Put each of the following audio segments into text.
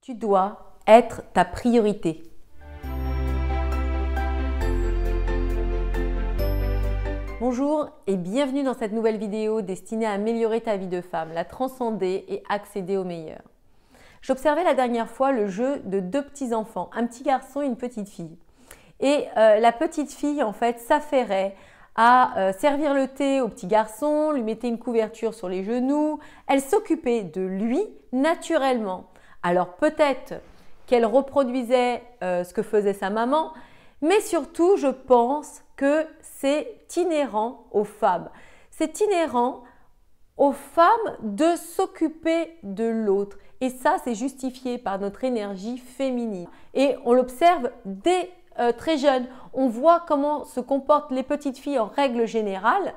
Tu dois être ta priorité. Bonjour et bienvenue dans cette nouvelle vidéo destinée à améliorer ta vie de femme, la transcender et accéder au meilleur. J'observais la dernière fois le jeu de deux petits-enfants, un petit garçon et une petite fille. Et la petite fille en fait s'affairait à servir le thé au petit garçon, lui mettait une couverture sur les genoux, elle s'occupait de lui naturellement. Alors peut-être qu'elle reproduisait ce que faisait sa maman, mais surtout je pense que c'est inhérent aux femmes. C'est inhérent aux femmes de s'occuper de l'autre. Et ça, c'est justifié par notre énergie féminine. Et on l'observe dès très jeune. On voit comment se comportent les petites filles en règle générale.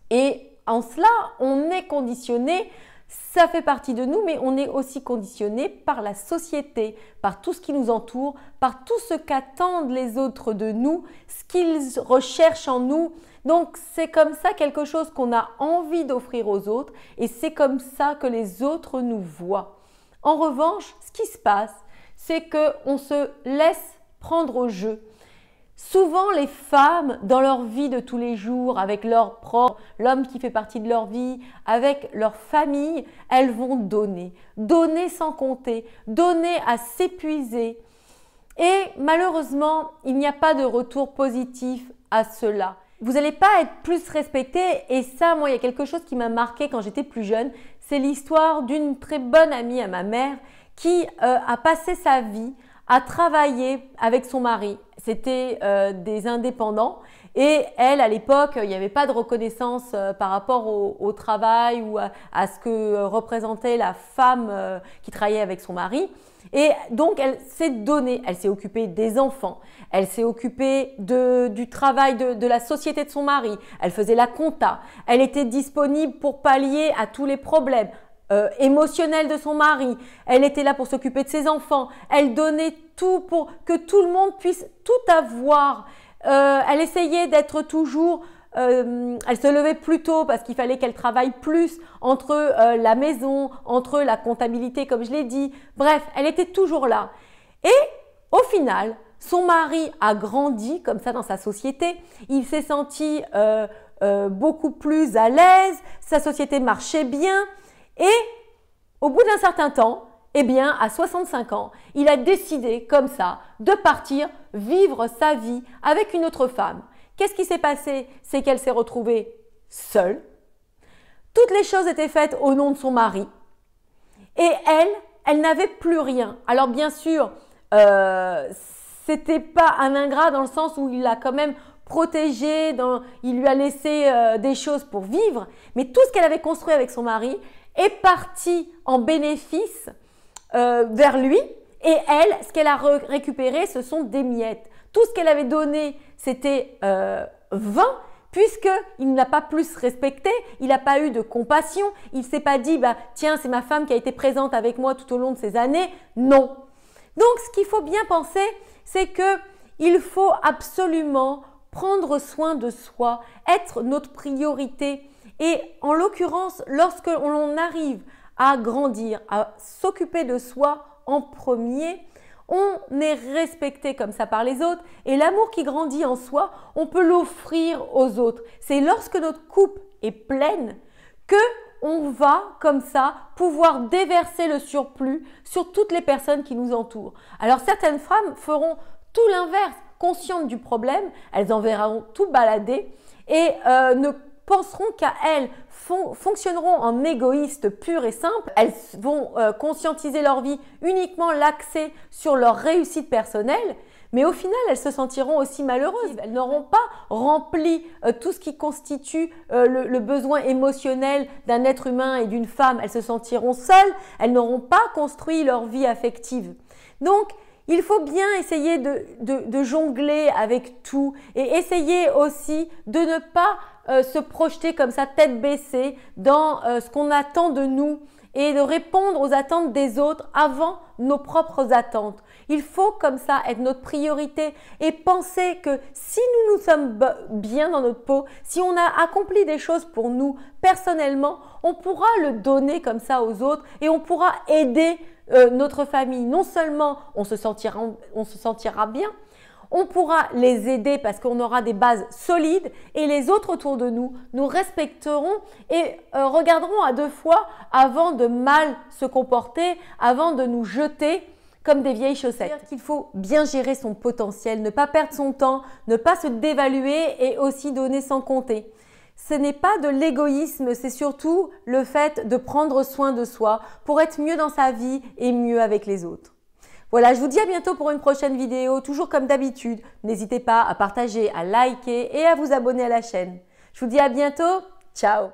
Et en cela, on est conditionné. Ça fait partie de nous, mais on est aussi conditionné par la société, par tout ce qui nous entoure, par tout ce qu'attendent les autres de nous, ce qu'ils recherchent en nous. Donc, c'est comme ça quelque chose qu'on a envie d'offrir aux autres et c'est comme ça que les autres nous voient. En revanche, ce qui se passe, c'est qu'on se laisse prendre au jeu. Souvent, les femmes, dans leur vie de tous les jours, avec leur propre, l'homme qui fait partie de leur vie, avec leur famille, elles vont donner. Donner sans compter, donner à s'épuiser. Et malheureusement, il n'y a pas de retour positif à cela. Vous n'allez pas être plus respecté et ça, moi, il y a quelque chose qui m'a marqué quand j'étais plus jeune. C'est l'histoire d'une très bonne amie à ma mère qui a passé sa vie à travailler avec son mari. C'était des indépendants et elle, à l'époque, il n'y avait pas de reconnaissance par rapport au travail ou à ce que représentait la femme qui travaillait avec son mari. Et donc, elle s'est donnée, elle s'est occupée des enfants, elle s'est occupée du travail de la société de son mari, elle faisait la compta, elle était disponible pour pallier à tous les problèmes émotionnels de son mari, elle était là pour s'occuper de ses enfants, elle donnait tout pour que tout le monde puisse tout avoir. Elle essayait d'être toujours… elle se levait plus tôt parce qu'il fallait qu'elle travaille plus entre la maison, entre la comptabilité comme je l'ai dit. Bref, elle était toujours là. Et au final, son mari a grandi comme ça dans sa société. Il s'est senti beaucoup plus à l'aise, sa société marchait bien. Et au bout d'un certain temps, eh bien, à 65 ans, il a décidé comme ça de partir vivre sa vie avec une autre femme. Qu'est-ce qui s'est passé? C'est qu'elle s'est retrouvée seule. Toutes les choses étaient faites au nom de son mari. Et elle n'avait plus rien. Alors bien sûr, c'était pas un ingrat dans le sens où il l'a quand même protégée, il lui a laissé des choses pour vivre. Mais tout ce qu'elle avait construit avec son mari est parti en bénéfice vers lui. Et elle, ce qu'elle a récupéré, ce sont des miettes. Tout ce qu'elle avait donné, c'était vain, puisqu'il ne l'a pas plus respecté, il n'a pas eu de compassion, il ne s'est pas dit bah, « tiens, c'est ma femme qui a été présente avec moi tout au long de ces années ». Non. Donc, ce qu'il faut bien penser, c'est qu'il faut absolument prendre soin de soi, être notre priorité. Et en l'occurrence, lorsque l'on arrive à grandir, à s'occuper de soi en premier, on est respecté comme ça par les autres et l'amour qui grandit en soi, on peut l'offrir aux autres. C'est lorsque notre coupe est pleine que on va comme ça pouvoir déverser le surplus sur toutes les personnes qui nous entourent. Alors certaines femmes feront tout l'inverse, conscientes du problème, elles en verront tout balader et ne penseront qu'à elles, fonctionneront en égoïstes purs et simples. Elles vont conscientiser leur vie, uniquement l'axer sur leur réussite personnelle, mais au final, elles se sentiront aussi malheureuses. Elles n'auront pas rempli tout ce qui constitue le besoin émotionnel d'un être humain et d'une femme. Elles se sentiront seules, elles n'auront pas construit leur vie affective. Donc, il faut bien essayer de jongler avec tout et essayer aussi de ne pas se projeter comme ça tête baissée dans ce qu'on attend de nous et de répondre aux attentes des autres avant nos propres attentes. Il faut comme ça être notre priorité et penser que si nous sommes bien dans notre peau, si on a accompli des choses pour nous personnellement, on pourra le donner comme ça aux autres et on pourra aider notre famille. Non seulement on se sentira bien, on pourra les aider parce qu'on aura des bases solides et les autres autour de nous nous respecteront et regarderont à deux fois avant de mal se comporter, avant de nous jeter comme des vieilles chaussettes. C'est-à-dire qu'il faut bien gérer son potentiel, ne pas perdre son temps, ne pas se dévaluer et aussi donner sans compter. Ce n'est pas de l'égoïsme, c'est surtout le fait de prendre soin de soi pour être mieux dans sa vie et mieux avec les autres. Voilà, je vous dis à bientôt pour une prochaine vidéo, toujours comme d'habitude. N'hésitez pas à partager, à liker et à vous abonner à la chaîne. Je vous dis à bientôt, ciao!